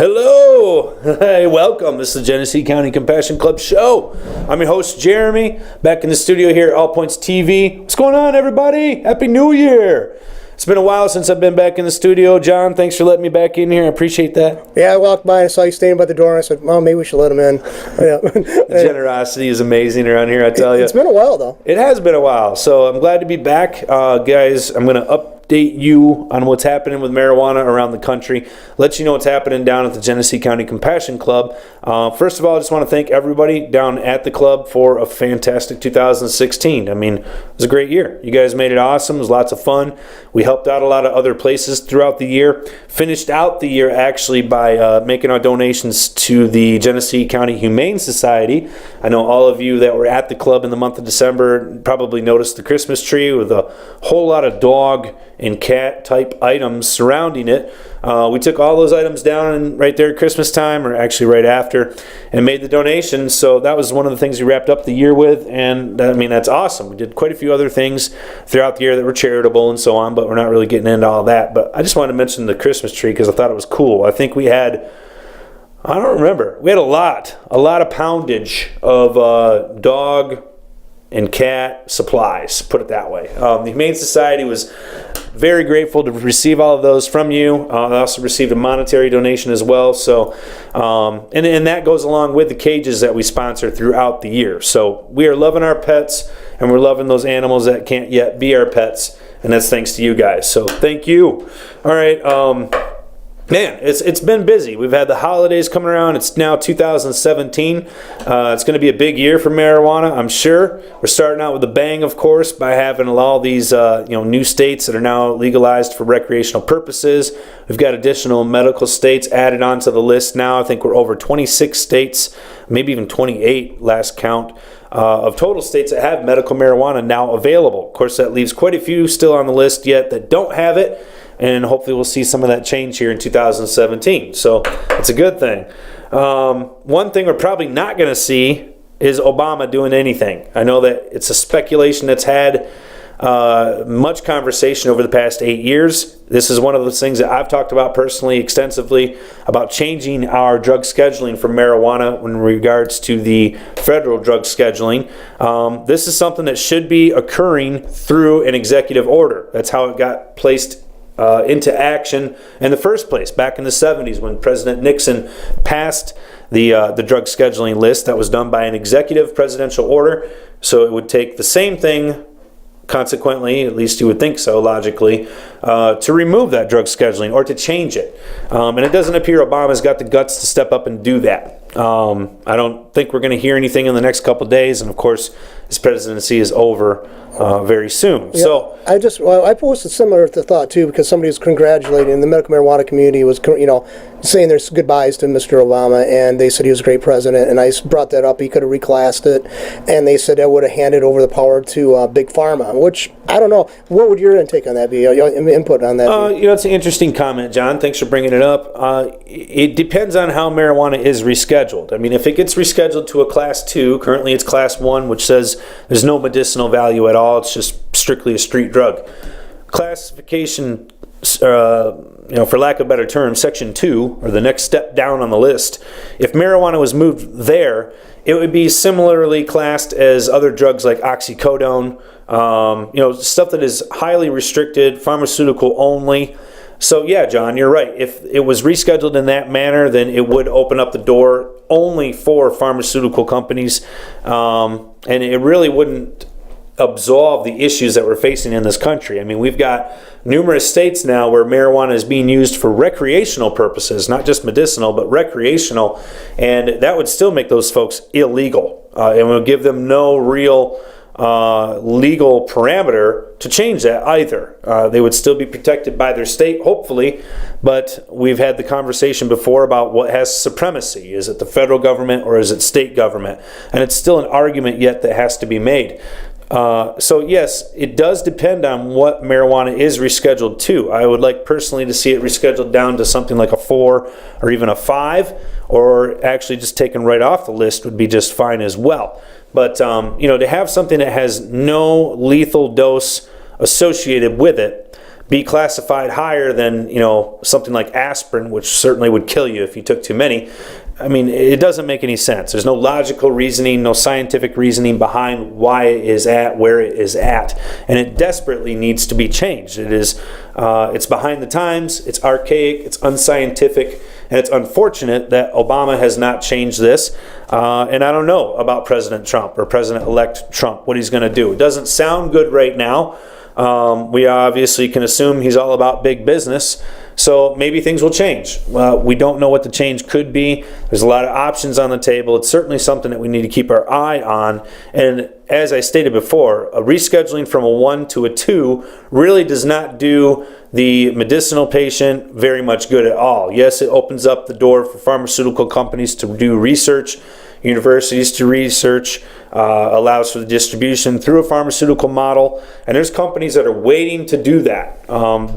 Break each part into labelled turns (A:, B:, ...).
A: Hello! Hey, welcome. This is the Genesee County Compassion Club show. I'm your host, Jeremy, back in the studio here at All Points TV. What's going on, everybody? Happy New Year! It's been a while since I've been back in the studio. John, thanks for letting me back in here. I appreciate that.
B: Yeah, I walked by and saw you standing by the door, and I said, well, maybe we should let him in. Yeah.
A: The generosity is amazing around here, I tell you.
B: It's been a while, though.
A: It has been a while, so I'm glad to be back. Guys, I'm going to update you on what's happening with marijuana around the country, let you know what's happening down at the Genesee County Compassion Club. First of all, I just want to thank everybody down at the club for a fantastic 2016. I mean, it was a great year. You guys made it awesome. It was lots of fun. We helped out a lot of other places throughout the year. Finished out the year actually by making our donations to the Genesee County Humane Society. I know all of you that were at the club in the month of December probably noticed the Christmas tree with a whole lot of dog and cat type items surrounding it. We took all those items down right there at Christmas time, or actually right after, and made the donation. So that was one of the things we wrapped up the year with, and I mean, that's awesome. We did quite a few other things throughout the year that were charitable and so on, but we're not really getting into all that. But I just wanted to mention the Christmas tree because I thought it was cool. I think we had, I don't remember, we had a lot of poundage of dog and cat supplies, put it that way. The Humane Society was very grateful to receive all of those from you. I also received a monetary donation as well. So, and that goes along with the cages that we sponsor throughout the year. So we are loving our pets, and we're loving those animals that can't yet be our pets, and that's thanks to you guys. So thank you. All right. Man, it's been busy. We've had the holidays coming around. It's now 2017. It's going to be a big year for marijuana, I'm sure. We're starting out with a bang, of course, by having all these new states that are now legalized for recreational purposes. We've got additional medical states added onto the list now. I think we're over 26 states, maybe even 28 last count, of total states that have medical marijuana now available. Of course, that leaves quite a few still on the list yet that don't have it. And hopefully we'll see some of that change here in 2017. So it's a good thing. One thing we're probably not going to see is Obama doing anything. I know that it's a speculation that's had much conversation over the past 8 years. This is one of those things that I've talked about personally extensively, about changing our drug scheduling for marijuana in regards to the federal drug scheduling. This is something that should be occurring through an executive order. That's how it got placed into action in the first place back in the 70s when President Nixon passed the drug scheduling list. That was done by an executive presidential order. So it would take the same thing, consequently, at least you would think so logically, to remove that drug scheduling or to change it. And it doesn't appear Obama's got the guts to step up and do that. I don't think we're going to hear anything in the next couple of days, and of course his presidency is over very soon. Yeah, so
B: I posted similar to thought too, because somebody was congratulating the medical marijuana community, was saying their goodbyes to Mr. Obama, and they said he was a great president, and I brought that up. He could have reclassed it, and they said that would have handed over the power to Big Pharma, which I don't know. What would your intake on that be? Your input on that be?
A: It's an interesting comment, John. Thanks for bringing it up. It depends on how marijuana is rescheduled. I mean, if it gets rescheduled to a Class 2, currently it's Class 1, which says there's no medicinal value at all. It's just strictly a street drug. Classification, for lack of a better term, Section 2, or the next step down on the list, if marijuana was moved there, it would be similarly classed as other drugs like oxycodone, stuff that is highly restricted, pharmaceutical only. So yeah, John, you're right. If it was rescheduled in that manner, then it would open up the door only for pharmaceutical companies, and it really wouldn't absolve the issues that we're facing in this country. I mean, we've got numerous states now where marijuana is being used for recreational purposes, not just medicinal, but recreational, and that would still make those folks illegal, and would give them no real legal parameter to change that either. They would still be protected by their state, hopefully, but we've had the conversation before about what has supremacy. Is it the federal government or is it state government? And it's still an argument yet that has to be made. So yes, it does depend on what marijuana is rescheduled to. I would like personally to see it rescheduled down to something like a 4 or even a 5, or actually just taken right off the list would be just fine as well. But to have something that has no lethal dose associated with it be classified higher than, something like aspirin, which certainly would kill you if you took too many. I mean, it doesn't make any sense. There's no logical reasoning, no scientific reasoning behind why it is at where it is at, and it desperately needs to be changed. It's behind the times, it's archaic, it's unscientific, and it's unfortunate that Obama has not changed this. And I don't know about President Trump or President-elect Trump, what he's going to do. It doesn't sound good right now. We obviously can assume he's all about big business, so maybe things will change. We don't know what the change could be. There's a lot of options on the table. It's certainly something that we need to keep our eye on. And as I stated before, a rescheduling from a 1 to a 2 really does not do the medicinal patient very much good at all. Yes, it opens up the door for pharmaceutical companies to do research, universities to research, allows for the distribution through a pharmaceutical model, and there's companies that are waiting to do that.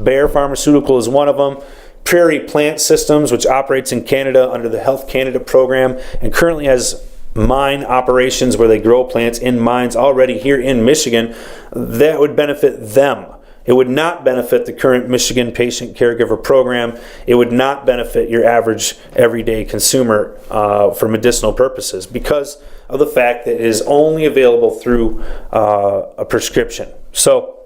A: Bayer Pharmaceutical is one of them. Prairie Plant Systems, which operates in Canada under the Health Canada program and currently has mine operations where they grow plants in mines already here in Michigan, that would benefit them. It would not benefit the current Michigan Patient Caregiver Program. It would not benefit your average everyday consumer for medicinal purposes because of the fact that it is only available through a prescription. So,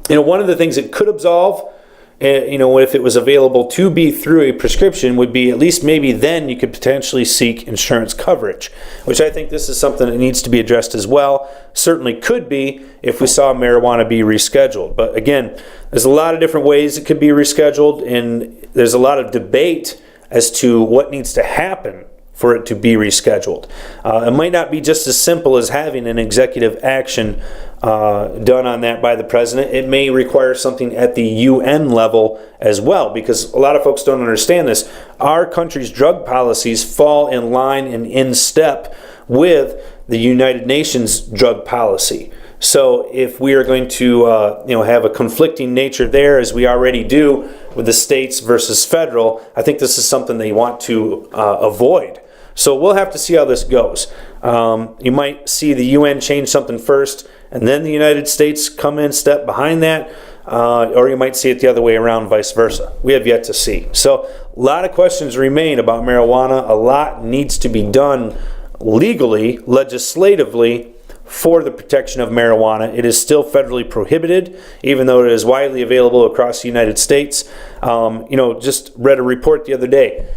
A: one of the things it could absolve, if it was available to be through a prescription, would be at least maybe then you could potentially seek insurance coverage, which I think this is something that needs to be addressed as well. Certainly could be if we saw marijuana be rescheduled. But again, there's a lot of different ways it could be rescheduled, and there's a lot of debate as to what needs to happen for it to be rescheduled. It might not be just as simple as having an executive action done on that by the president. It may require something at the UN level as well, because a lot of folks don't understand this. Our country's drug policies fall in line and in step with the United Nations drug policy. So if we are going to have a conflicting nature there, as we already do with the states versus federal, I think this is something they want to avoid. So we'll have to see how this goes. You might see the UN change something first, and then the United States come in step behind that, or you might see it the other way around, vice versa. We have yet to see. So a lot of questions remain about marijuana. A lot needs to be done legally, legislatively, for the protection of marijuana. It is still federally prohibited, even though it is widely available across the United States. Just read a report the other day.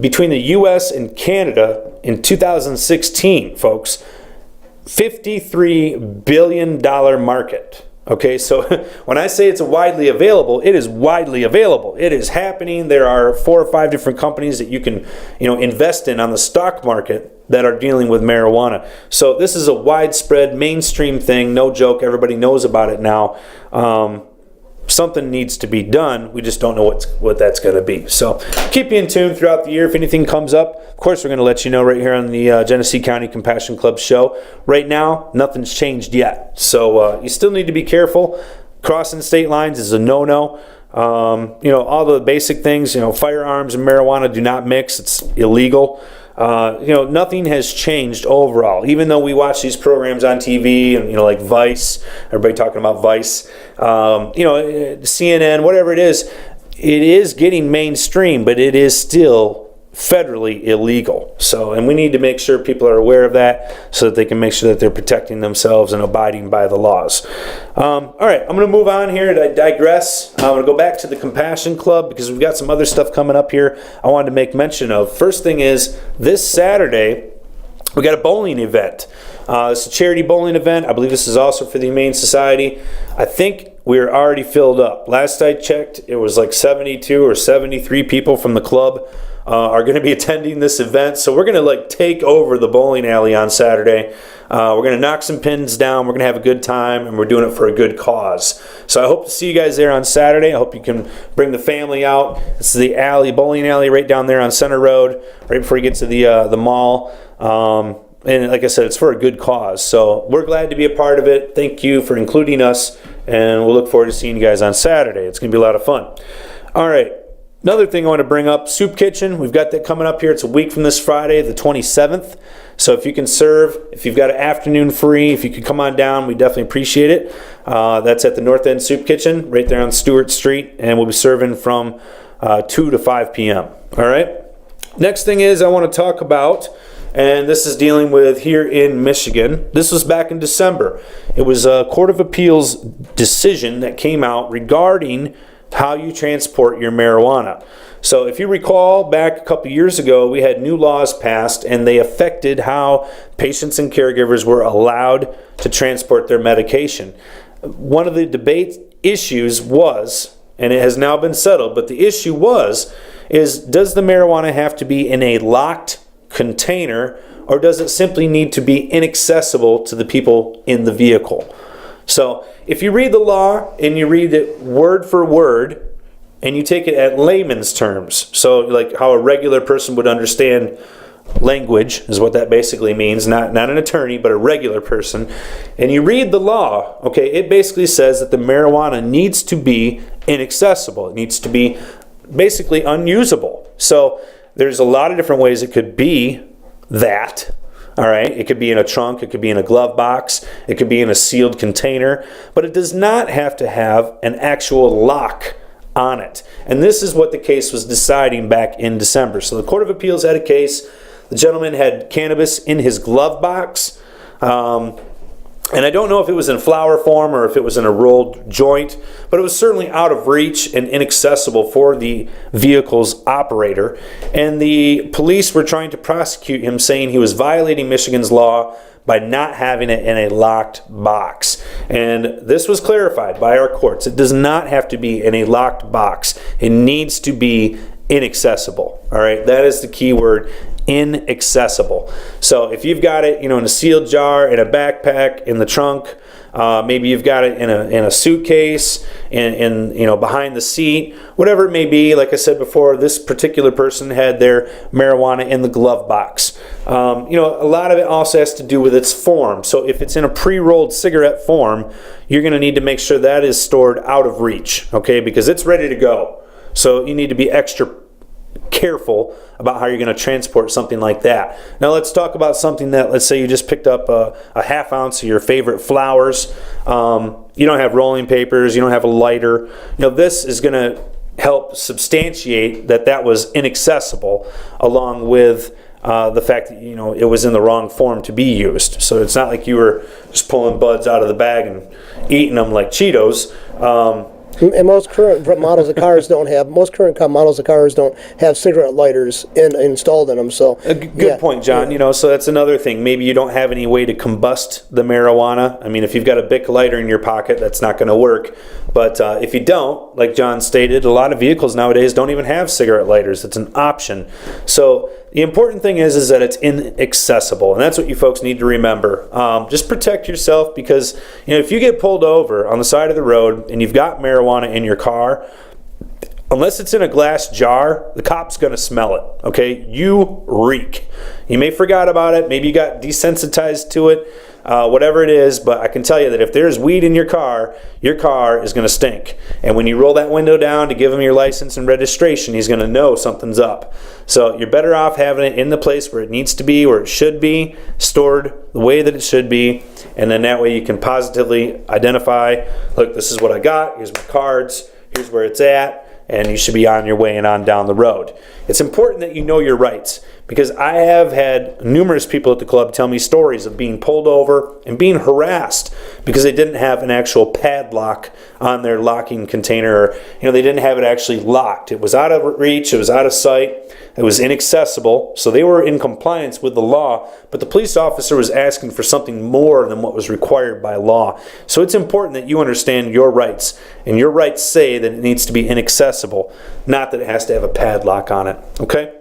A: Between the U.S. and Canada in 2016, folks, $53 billion market. Okay, so when I say it's widely available, it is widely available. It is happening. There are 4 or 5 different companies that you can, invest in on the stock market that are dealing with marijuana. So this is a widespread mainstream thing. No joke. Everybody knows about it now. Something needs to be done. We just don't know what that's going to be. So keep you in tune throughout the year. If anything comes up, of course, we're going to let you know right here on the Genesee County Compassion Club show. Right now, nothing's changed yet. So you still need to be careful. Crossing state lines is a no-no. All the basic things, firearms and marijuana do not mix. It's illegal. Nothing has changed overall. Even though we watch these programs on TV and, like Vice, everybody talking about Vice, CNN, whatever it is getting mainstream, but it is still federally illegal. So, and we need to make sure people are aware of that so that they can make sure that they're protecting themselves and abiding by the laws. All right, I'm going to move on here. I digress. I'm going to go back to the Compassion Club because we've got some other stuff coming up here I wanted to make mention of. First thing is, this Saturday, we got a bowling event. It's a charity bowling event. I believe this is also for the Humane Society. I think we're already filled up. Last I checked, it was like 72 or 73 people from the club are going to be attending this event. So we're going to take over the bowling alley on Saturday. We're going to knock some pins down. We're going to have a good time, and we're doing it for a good cause. So I hope to see you guys there on Saturday. I hope you can bring the family out. It's the bowling alley right down there on Center Road, right before you get to the mall. And like I said, it's for a good cause. So we're glad to be a part of it. Thank you for including us, and we'll look forward to seeing you guys on Saturday. It's going to be a lot of fun. All right. Another thing I want to bring up, soup kitchen. We've got that coming up here. It's a week from this Friday, the 27th. So if you can serve, if you've got an afternoon free, if you could come on down, we definitely appreciate it. That's at the North End Soup Kitchen, right there on Stewart Street, and we'll be serving from 2 to 5 p.m. All right? Next thing is I want to talk about, and this is dealing with here in Michigan. This was back in December. It was a Court of Appeals decision that came out regarding how you transport your marijuana. So if you recall, back a couple years ago, we had new laws passed, and they affected how patients and caregivers were allowed to transport their medication. One of the debate issues was, and it has now been settled, but the issue is does the marijuana have to be in a locked container, or does it simply need to be inaccessible to the people in the vehicle? So if you read the law and you read it word for word and you take it at layman's terms, so like how a regular person would understand language is what that basically means, not an attorney, but a regular person, and you read the law, okay, it basically says that the marijuana needs to be inaccessible. It needs to be basically unusable. So there's a lot of different ways it could be that. All right, it could be in a trunk, it could be in a glove box, it could be in a sealed container, but it does not have to have an actual lock on it. And this is what the case was deciding back in December. So the Court of Appeals had a case. The gentleman had cannabis in his glove box. And I don't know if it was in flower form or if it was in a rolled joint, but it was certainly out of reach and inaccessible for the vehicle's operator. And the police were trying to prosecute him, saying he was violating Michigan's law by not having it in a locked box. And this was clarified by our courts. It does not have to be in a locked box. It needs to be inaccessible. All right, that is the key word, inaccessible. So if you've got it, in a sealed jar, in a backpack, in the trunk, maybe you've got it in a suitcase, in behind the seat, whatever it may be. Like I said before, this particular person had their marijuana in the glove box. A lot of it also has to do with its form. So if it's in a pre-rolled cigarette form, you're going to need to make sure that is stored out of reach, okay, because it's ready to go. So you need to be extra careful about how you're going to transport something like that. Now let's talk about something that, let's say you just picked up a half ounce of your favorite flowers. You don't have rolling papers, you don't have a lighter. This is going to help substantiate that was inaccessible, along with the fact that it was in the wrong form to be used. So it's not like you were just pulling buds out of the bag and eating them like Cheetos.
B: And most current models of cars don't have cigarette lighters installed in them. So
A: a good point, John. So that's another thing. Maybe you don't have any way to combust the marijuana. I mean, if you've got a Bic lighter in your pocket, that's not going to work. But if you don't, like John stated, a lot of vehicles nowadays don't even have cigarette lighters. It's an option. So the important thing is that it's inaccessible, and that's what you folks need to remember. Just protect yourself, because if you get pulled over on the side of the road and you've got marijuana in your car, unless it's in a glass jar, the cop's going to smell it, okay? You reek. You may forgot about it. Maybe you got desensitized to it, whatever it is, but I can tell you that if there's weed in your car is going to stink. And when you roll that window down to give him your license and registration, he's going to know something's up. So you're better off having it in the place where it needs to be, where it should be, stored the way that it should be, and then that way you can positively identify, look, this is what I got, here's my cards, here's where it's at, and you should be on your way and on down the road. It's important that you know your rights, because I have had numerous people at the club tell me stories of being pulled over and being harassed because they didn't have an actual padlock on their locking container, or they didn't have it actually locked. It was out of reach, it was out of sight, it was inaccessible, so they were in compliance with the law, but the police officer was asking for something more than what was required by law. So it's important that you understand your rights, and your rights say that it needs to be inaccessible, not that it has to have a padlock on it, okay?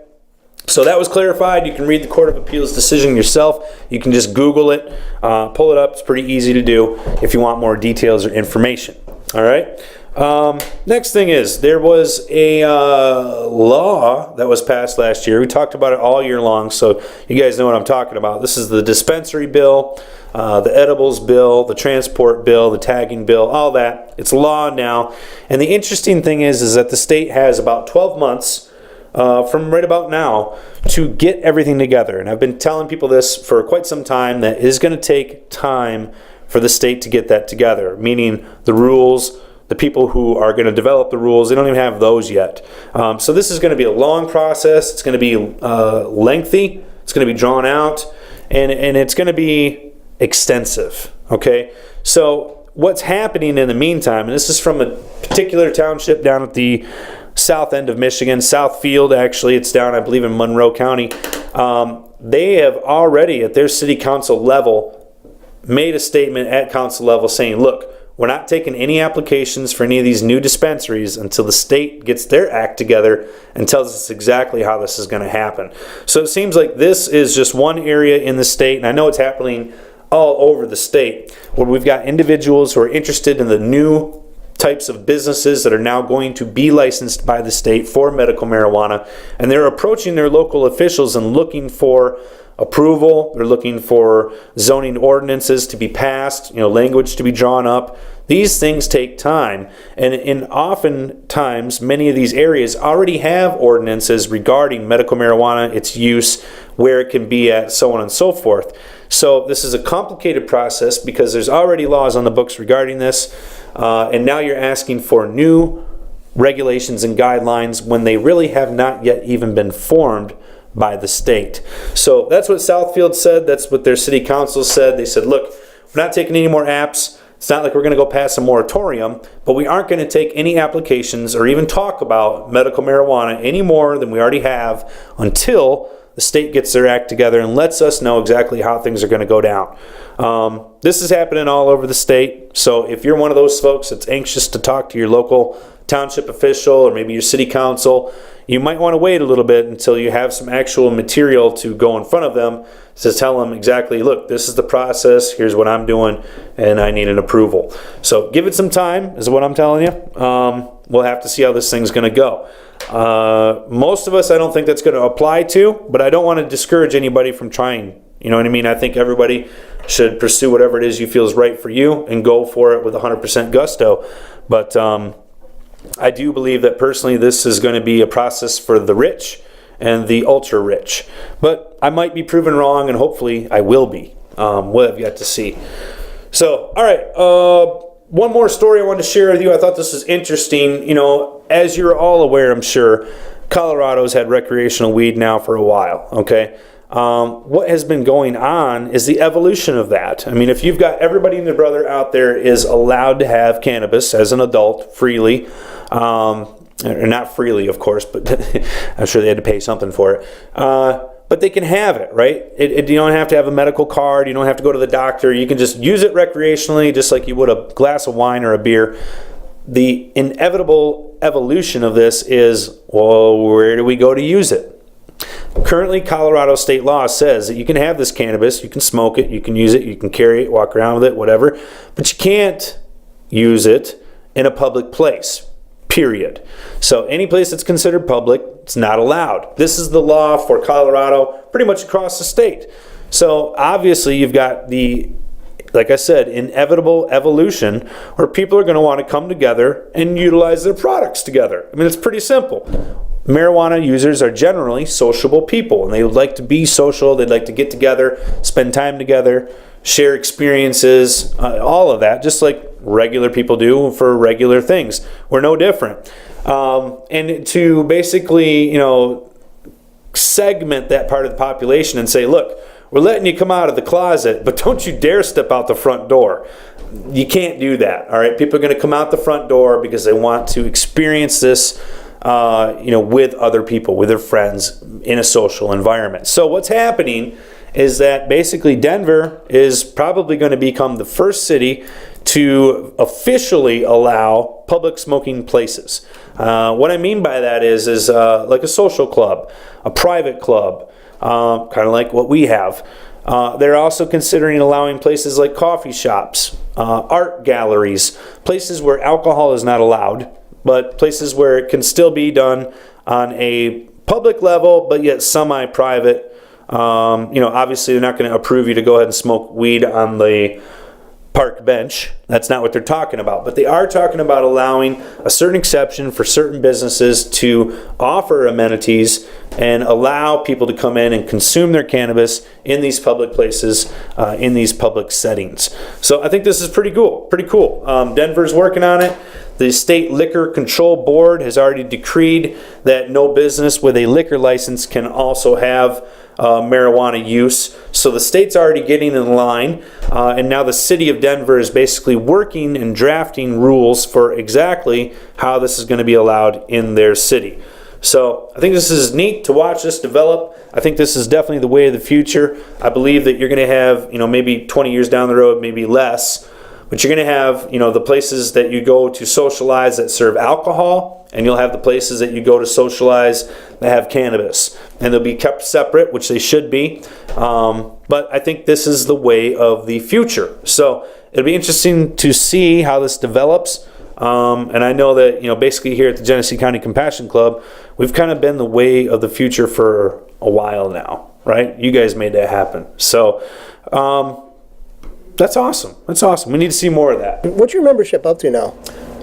A: So that was clarified. You can read the Court of Appeals decision yourself. You can just Google it, pull it up. It's pretty easy to do if you want more details or information. All right. Next thing is, there was a law that was passed last year. We talked about it all year long, so you guys know what I'm talking about. This is the Dispensary Bill, the Edibles Bill, the Transport Bill, the Tagging Bill, all that. It's law now. And the interesting thing is that the state has about 12 months from right about now to get everything together. And I've been telling people this for quite some time, that it is going to take time for the state to get that together, meaning the rules, the people who are going to develop the rules, they don't even have those yet. So this is going to be a long process. It's going to be lengthy. It's going to be drawn out, and it's going to be extensive. Okay. So what's happening in the meantime, and this is from a particular township down at the south end of Michigan, Southfield, actually, it's down, I believe, in Monroe County. They have already, at their city council level, made a statement at council level saying, look, we're not taking any applications for any of these new dispensaries until the state gets their act together and tells us exactly how this is going to happen. So it seems like this is just one area in the state, and I know it's happening all over the state, where we've got individuals who are interested in the new types of businesses that are now going to be licensed by the state for medical marijuana, and they're approaching their local officials and looking for approval. They're looking for zoning ordinances to be passed, language to be drawn up. These things take time, and oftentimes many of these areas already have ordinances regarding medical marijuana, its use, where it can be at, so on and so forth. So this is a complicated process because there's already laws on the books regarding this, and now you're asking for new regulations and guidelines when they really have not yet even been formed by the state. So that's what Southfield said. That's what their city council said. They said, look, we're not taking any more apps. It's not like we're going to go pass a moratorium, but we aren't going to take any applications or even talk about medical marijuana any more than we already have until the state gets their act together and lets us know exactly how things are going to go down. This is happening all over the state. So if you're one of those folks that's anxious to talk to your local township official or maybe your city council, you might want to wait a little bit until you have some actual material to go in front of them to tell them exactly, look, this is the process, here's what I'm doing, and I need an approval. So give it some time, is what I'm telling you. We'll have to see how this thing's going to go. Most of us, I don't think that's going to apply to, but I don't want to discourage anybody from trying. You know what I mean? I think everybody should pursue whatever it is you feel is right for you and go for it with 100% gusto. But I do believe that personally this is going to be a process for the rich and the ultra rich. But I might be proven wrong, and hopefully I will be. We'll have yet to see. So, all right. One more story I wanted to share with you. I thought this was interesting. As you're all aware, I'm sure, Colorado's had recreational weed now for a while, okay? What has been going on is the evolution of that. I mean, if you've got everybody and their brother out there is allowed to have cannabis as an adult freely, or not freely, of course, but I'm sure they had to pay something for it. But they can have it, right? You don't have to have a medical card. You don't have to go to the doctor. You can just use it recreationally, just like you would a glass of wine or a beer. The inevitable evolution of this is, well, where do we go to use it? Currently, Colorado state law says that you can have this cannabis, you can smoke it, you can use it, you can carry it, walk around with it, whatever, but you can't use it in a public place, period. So any place that's considered public, it's not allowed. This is the law for Colorado pretty much across the state. So obviously you've got the, like I said, inevitable evolution where people are going to want to come together and utilize their products together. I mean, it's pretty simple. Marijuana users are generally sociable people, and they would like to be social. They'd like to get together, spend time together, share experiences, all of that, just like regular people do for regular things. We're no different. And to basically, segment that part of the population and say, look, we're letting you come out of the closet, but don't you dare step out the front door. You can't do that, all right? People are going to come out the front door because they want to experience this with other people, with their friends, in a social environment. So what's happening is that basically Denver is probably going to become the first city to officially allow public smoking places. What I mean by that is like a social club, a private club, kind of like what we have. They're also considering allowing places like coffee shops, art galleries, places where alcohol is not allowed, but places where it can still be done on a public level, but yet semi-private. Obviously they're not going to approve you to go ahead and smoke weed on the park bench. That's not what they're talking about. But they are talking about allowing a certain exception for certain businesses to offer amenities and allow people to come in and consume their cannabis in these public places, in these public settings. So I think this is pretty cool. Denver's working on it. The State Liquor Control Board has already decreed that no business with a liquor license can also have marijuana use. So the state's already getting in line, and now the city of Denver is basically working and drafting rules for exactly how this is going to be allowed in their city. So I think this is neat to watch this develop. I think this is definitely the way of the future. I believe that you're going to have, maybe 20 years down the road, maybe less, but you're going to have, the places that you go to socialize that serve alcohol, and you'll have the places that you go to socialize that have cannabis. And they'll be kept separate, which they should be. But I think this is the way of the future. So it'll be interesting to see how this develops. And I know that, basically here at the Genesee County Compassion Club, we've kind of been the way of the future for a while now, right? You guys made that happen. So, that's awesome. We need to see more of that.
B: What's your membership up to now?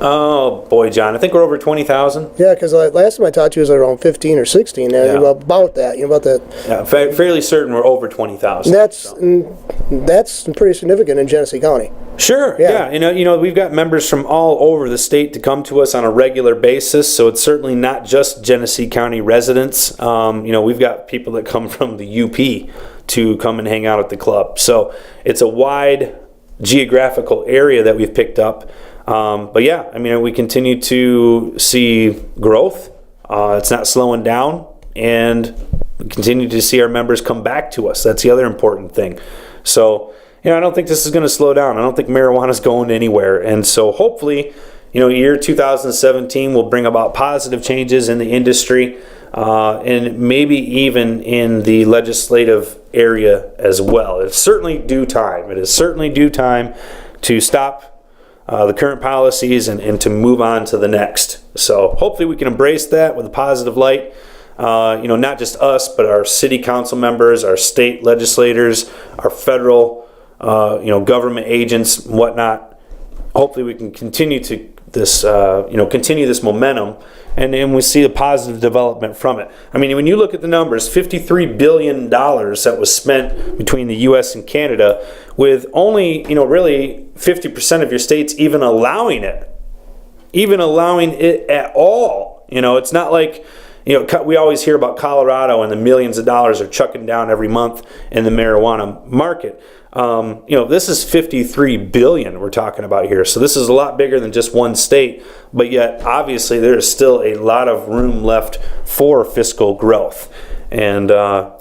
A: Oh, boy, John. I think we're over 20,000.
B: Yeah, because last time I talked to you was around 15 or 16.
A: Yeah.
B: About that.
A: Yeah, fairly certain we're over 20,000.
B: That's pretty significant in Genesee County.
A: Sure. Yeah. We've got members from all over the state to come to us on a regular basis, so it's certainly not just Genesee County residents. We've got people that come from the UP to come and hang out at the club. So it's a wide geographical area that we've picked up. But yeah, we continue to see growth. It's not slowing down, and we continue to see our members come back to us. That's the other important thing. So, I don't think this is going to slow down. I don't think marijuana is going anywhere. And so hopefully, year 2017 will bring about positive changes in the industry, and maybe even in the legislative area as well. It's certainly due time. It is certainly due time to stop the current policies and to move on to the next. So hopefully we can embrace that with a positive light. Not just us, but our city council members, our state legislators, our federal, government agents, and whatnot. Hopefully we can continue this momentum, and we see a positive development from it. When you look at the numbers, $53 billion that was spent between the U.S. and Canada, with only, really 50% of your states even allowing it at all. It's not like, we always hear about Colorado and the millions of dollars are chucking down every month in the marijuana market. This is $53 billion we're talking about here. So this is a lot bigger than just one state, but yet obviously there is still a lot of room left for fiscal growth. And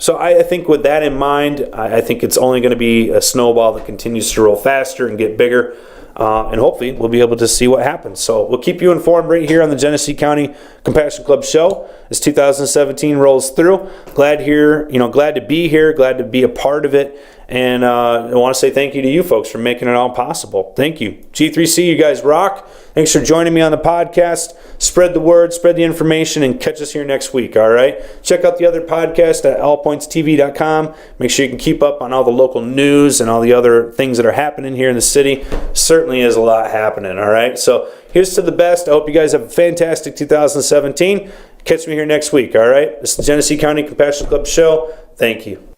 A: so I think with that in mind, I think it's only going to be a snowball that continues to roll faster and get bigger. And hopefully we'll be able to see what happens. So we'll keep you informed right here on the Genesee County Compassion Club show as 2017 rolls through. Glad to be here, glad to be a part of it. And I want to say thank you to you folks for making it all possible. Thank you. G3C, you guys rock. Thanks for joining me on the podcast. Spread the word, spread the information, and catch us here next week, all right? Check out the other podcast at allpointstv.com. Make sure you can keep up on all the local news and all the other things that are happening here in the city. Certainly is a lot happening, all right? So here's to the best. I hope you guys have a fantastic 2017. Catch me here next week, all right? This is the Genesee County Compassion Club show. Thank you.